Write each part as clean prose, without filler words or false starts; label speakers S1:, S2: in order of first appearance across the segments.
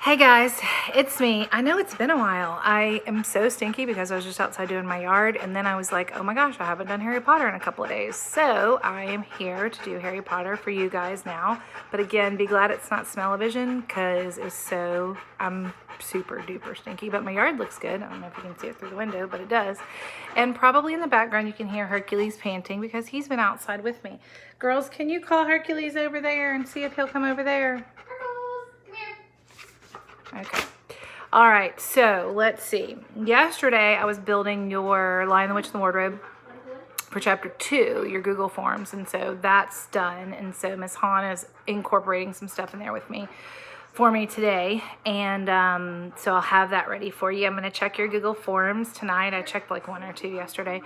S1: Hey guys, it's me. I know it's been a while. I am so stinky because I was just outside doing my yard, and then I was like, oh my gosh, I haven't done Harry Potter in a couple of days. So I am here to do Harry Potter for you guys now. But again, be glad it's not smell-o-vision because I'm super duper stinky, but my yard looks good. I don't know if you can see it through the window, but it does. And probably in the background you can hear Hercules panting because he's been outside with me. Girls, can you call Hercules over there and see if he'll come over there? Okay. All right, so let's see. Yesterday, I was building your Lion, the Witch, and the Wardrobe for chapter 2, your Google Forms, and so that's done. And so Miss Hahn is incorporating some stuff in there with me for me today, and so I'll have that ready for you. I'm going to check your Google Forms tonight. I checked like 1 or 2 yesterday.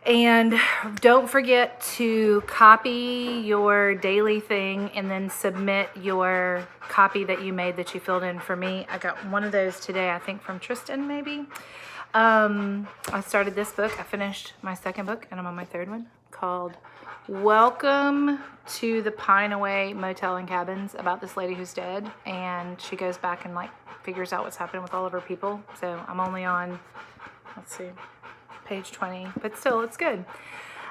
S1: And don't forget to copy your daily thing and then submit your copy that you made that you filled in for me. I got one of those today, I think from Tristan maybe. I started this book. I finished my second book and I'm on my third one called Welcome to the Pineaway Motel and Cabins, about this lady who's dead. And she goes back and like figures out what's happening with all of her people. So I'm only on, let's see, page 20, but still it's good.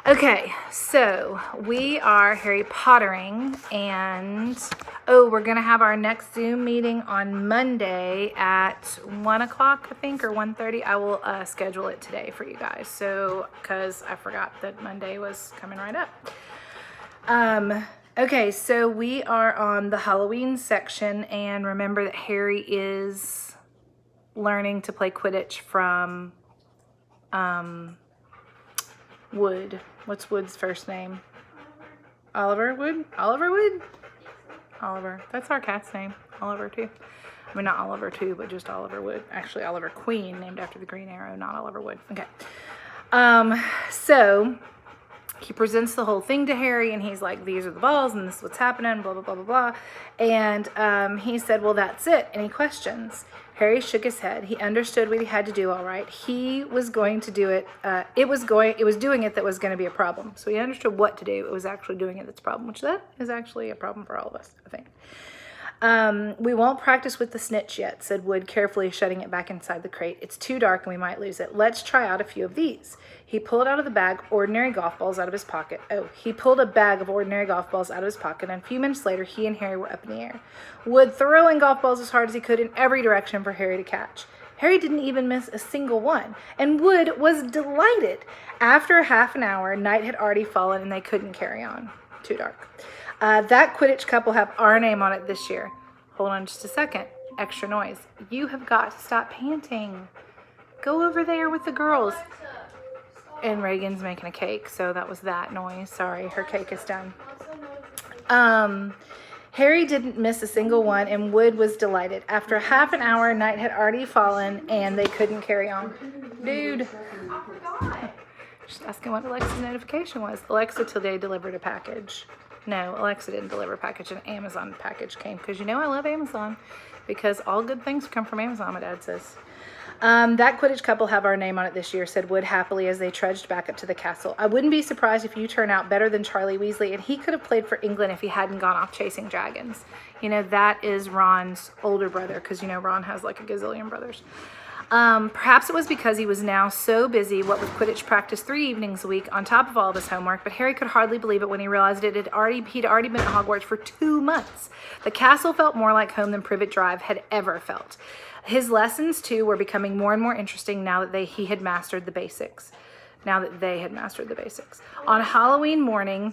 S1: Okay, so we are Harry Pottering, and we're gonna have our next Zoom meeting on Monday at 1 o'clock, I think, or 1:30. I will schedule it today for you guys, so because I forgot that Monday was coming right up. Okay, so we are on the Halloween section, and remember that Harry is learning to play Quidditch from Wood. What's Wood's first name? Oliver Wood? Oliver Wood? Oliver. That's our cat's name. Oliver too. I mean, not Oliver too, but just Oliver Wood. Actually, Oliver Queen, named after the Green Arrow, not Oliver Wood. Okay. So he presents the whole thing to Harry, and he's like, these are the balls, and this is what's happening, blah, blah, blah, blah, blah. And he said, well, that's it. Any questions? Harry shook his head. He understood what he had to do, all right. He was going to do it. It was doing it that was going to be a problem. So he understood what to do. It was actually doing it that's a problem, which that is actually a problem for all of us, I think. We won't practice with the snitch yet, said Wood, carefully shutting it back inside the crate. It's too dark and we might lose it. Let's try out a few of these. He pulled out of the bag ordinary golf balls out of his pocket. He pulled a bag of ordinary golf balls out of his pocket, and a few minutes later, he and Harry were up in the air. Wood throwing golf balls as hard as he could in every direction for Harry to catch. Harry didn't even miss a single one, and Wood was delighted. After half an hour, night had already fallen, and they couldn't carry on. Too dark. That Quidditch Cup will have our name on it this year. Hold on just a second. Extra noise. You have got to stop panting. Go over there with the girls. And Reagan's making a cake, so that was that noise. Sorry, her cake is done. Harry didn't miss a single one, and Wood was delighted. After half an hour, night had already fallen, and they couldn't carry on. Dude. Just asking what Alexa's notification was. Alexa today delivered a package. No, Alexa didn't deliver a package. An Amazon package came, because you know I love Amazon, because all good things come from Amazon, my dad says. That Quidditch Cup will have our name on it this year, said Wood happily as they trudged back up to the castle. I wouldn't be surprised if you turn out better than Charlie Weasley, and he could have played for England if he hadn't gone off chasing dragons. You know, that is Ron's older brother, because, you know, Ron has like a gazillion brothers. Perhaps it was because he was now so busy, what with Quidditch practice 3 evenings a week on top of all of his homework, but Harry could hardly believe it when he realized he'd already been at Hogwarts for 2 months. The castle felt more like home than Privet Drive had ever felt. His lessons, too, were becoming more and more interesting now that they had mastered the basics. On Halloween morning,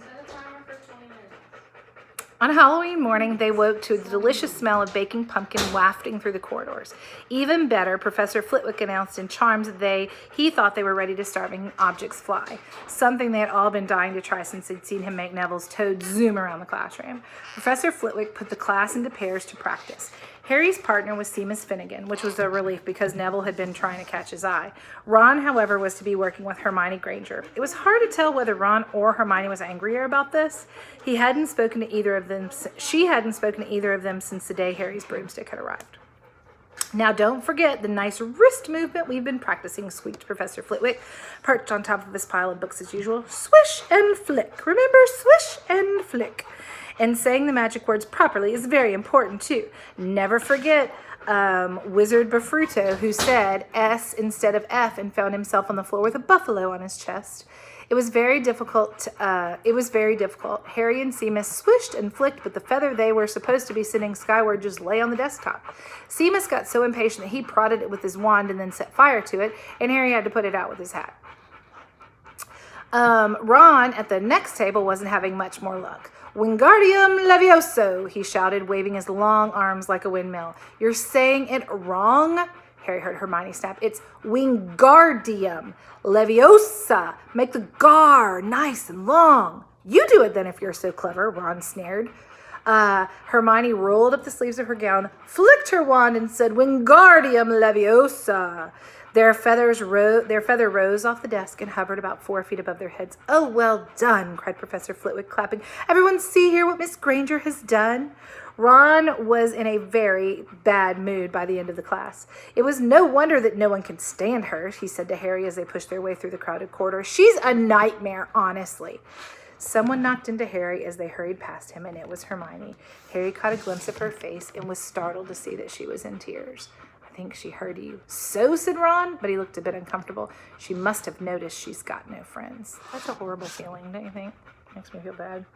S1: they woke to the delicious smell of baking pumpkin wafting through the corridors. Even better, Professor Flitwick announced in charms that he thought they were ready to start making objects fly, something they had all been dying to try since they'd seen him make Neville's toad zoom around the classroom. Professor Flitwick put the class into pairs to practice. Harry's partner was Seamus Finnegan, which was a relief because Neville had been trying to catch his eye. Ron, however, was to be working with Hermione Granger. It was hard to tell whether Ron or Hermione was angrier about this. She hadn't spoken to either of them since the day Harry's broomstick had arrived. Now, don't forget the nice wrist movement we've been practicing, squeaked Professor Flitwick, perched on top of his pile of books as usual. Swish and flick. Remember, swish and flick. And saying the magic words properly is very important too. Never forget Wizard Bafruto, who said S instead of F and found himself on the floor with a buffalo on his chest. It was very difficult. Harry and Seamus swished and flicked, but the feather they were supposed to be sending skyward just lay on the desktop. Seamus got so impatient that he prodded it with his wand and then set fire to it, and Harry had to put it out with his hat. Ron at the next table wasn't having much more luck. Wingardium Levioso, he shouted, waving his long arms like a windmill. You're saying it wrong, Harry heard Hermione snap. It's Wingardium Leviosa. Make the gar nice and long. You do it then if you're so clever, Ron sneered. Hermione rolled up the sleeves of her gown, flicked her wand, and said, Wingardium Leviosa. Their feather rose off the desk and hovered about 4 feet above their heads. Oh, well done, cried Professor Flitwick, clapping. Everyone see here what Miss Granger has done. Ron was in a very bad mood by the end of the class. It was no wonder that no one could stand her, he said to Harry as they pushed their way through the crowded corridor. She's a nightmare, honestly. Someone knocked into Harry as they hurried past him, and it was Hermione. Harry caught a glimpse of her face and was startled to see that she was in tears. I think she heard you. So, said Ron, but he looked a bit uncomfortable. She must have noticed she's got no friends. That's a horrible feeling, don't you think? Makes me feel bad.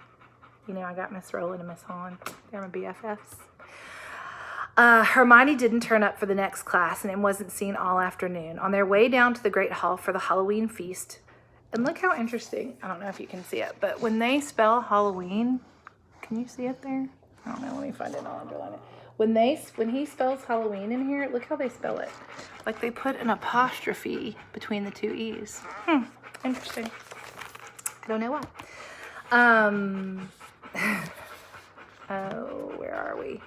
S1: You know, I got Miss Rowland and Miss Holland. They're my BFFs. Hermione didn't turn up for the next class, and it wasn't seen all afternoon. On their way down to the Great Hall for the Halloween feast, and look how interesting, I don't know if you can see it, but when they spell Halloween, can you see it there? I don't know, let me find it, I'll underline it. When he spells Halloween in here, look how they spell it. Like they put an apostrophe between the two E's. Interesting. I don't know why. Oh, where are we?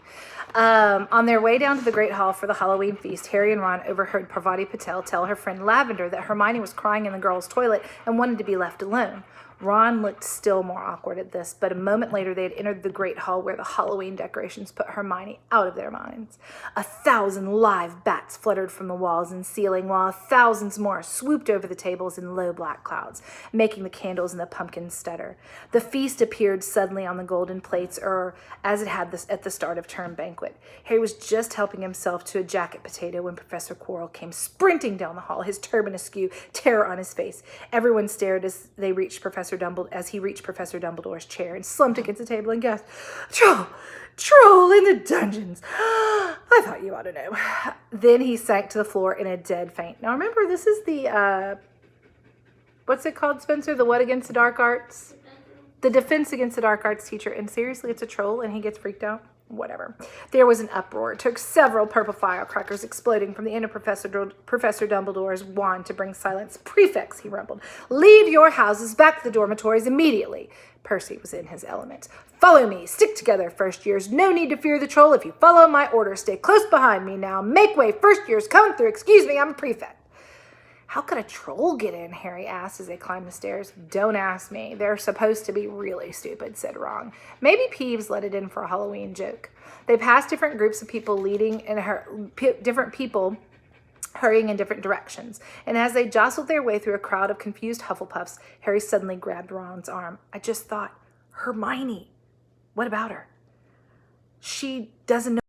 S1: On their way down to the Great Hall for the Halloween feast, Harry and Ron overheard Parvati Patel tell her friend Lavender that Hermione was crying in the girls' toilet and wanted to be left alone. Ron looked still more awkward at this, but a moment later they had entered the Great Hall where the Halloween decorations put Hermione out of their minds. 1,000 live bats fluttered from the walls and ceiling, while thousands more swooped over the tables in low black clouds, making the candles and the pumpkins stutter. The feast appeared suddenly on the golden plates, or as it had at the start of term banquet. Harry was just helping himself to a jacket potato when Professor Quirrell came sprinting down the hall, his turban askew, terror on his face. Everyone stared as he reached Professor Dumbledore's chair and slumped against the table and gasped, Troll in the dungeons. I thought you ought to know. Then he sank to the floor in a dead faint. Now remember, this is the, what's it called, Spencer? The what against the dark arts? The defense against the dark arts teacher. And seriously, it's a troll and he gets freaked out? Whatever. There was an uproar. It took several purple firecrackers exploding from the end of Professor Dumbledore's wand to bring silence. Prefects, he rumbled. Lead your houses back to the dormitories immediately. Percy was in his element. Follow me. Stick together, first years. No need to fear the troll. If you follow my orders, stay close behind me now. Make way. First years coming through. Excuse me, I'm a prefect. How could a troll get in? Harry asked as they climbed the stairs. Don't ask me. They're supposed to be really stupid, said Ron. Maybe Peeves let it in for a Halloween joke. They passed different groups of people different people hurrying in different directions. And as they jostled their way through a crowd of confused Hufflepuffs, Harry suddenly grabbed Ron's arm. I just thought, Hermione, what about her? She doesn't know